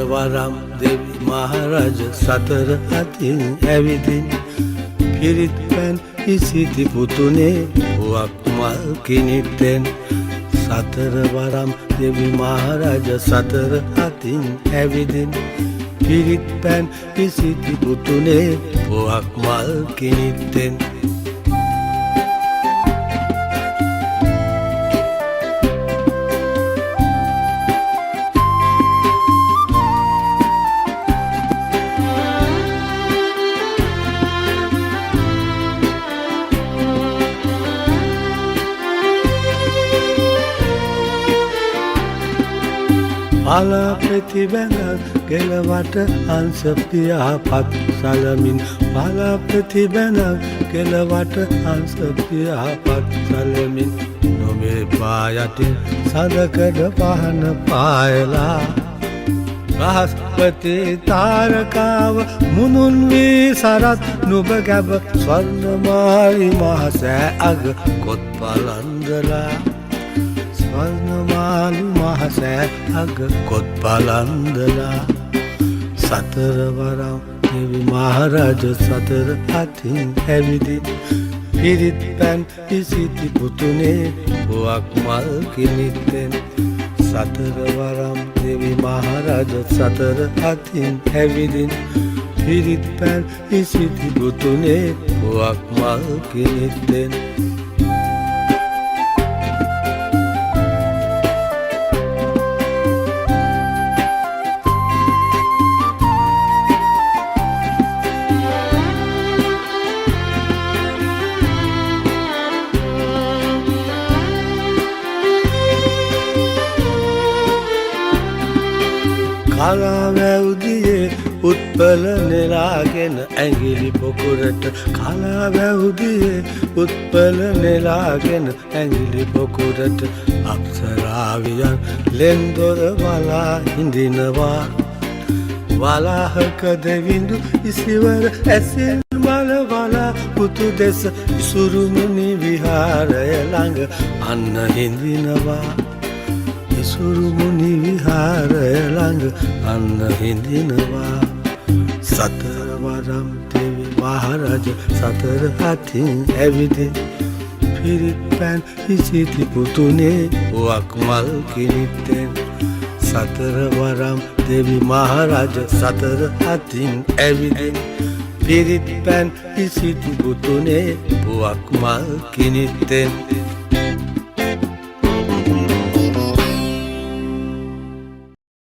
වරම් දෙවි මහරජ සතර අතින් ඇවිදින් පිරිත් පැන් ඉසිති පුතුනේ පුවක් මල් කිනිත්තෙන් සතර වරම් දෙවි මහරජ සතර අතින් ඇවිදින් පිරිත් පැන් ඉසිති පුතුනේ පුවක් මල් කිනිත්තෙන් පාලා ප්‍රතිබැඳ කෙළවට හංස පියාපත් සලමින් පාලා ප්‍රතිබැඳ කෙළවට හංස පියාපත් සලමින් නොමේ පායටින් සඳකඩ පහන පායලා බ්‍රහස්පති තාරකාව මුනුන් වී සරත් නුඹ ගැබ ස්වර්ණමාලි මහසෑ අග කොත් පලන්දලා ස්වර්ණමාලි මහසෑ අග කොත් පලන්දලා සතර වරම් දෙවි මහරජ සතර අතින් ඇවිදින් පිරිත් පැන් ඉසිති පුතුනේ පුවක් මල් කිනිත්තෙන් සතර වරම් දෙවි මහරජ සතර අතින් ඇවිදින් පිරිත් පැන් ඉසිති පුතුනේ පුවක් මල් කිනිත්තෙන් කලාවැව්දියේ උත්පල නෙලාගෙන ඇඟිලි පොකුරට කලාවැව්දියේ උත්පල නෙලාගෙන ඇඟිලි පොකුරට අප්සරාවියන් ලෙන්දොර වලා හිඳිනවා වලාහක දෙවිඳු ඉසිවර ඇසින් මල වලා පුතු දෙස ඉසුරුමුණි විහාරය ළඟ අන්න හිඳිනවා ඉසුරුමුණි විහාරය ළඟ අන්න හිඳිනවා සතර වරම් දෙවි මහරජ සතර අතින් ඇවිදින් පිරිත් පැන් ඉසිති පුතුනේ පුවක් මල් කිනිත්තෙන් සතර වරම් දෙවි මහරජ සතර අතින් ඇවිදින් පිරිත් පැන් ඉසිති පුතුනේ පුවක් මල් කිනිත්තෙන්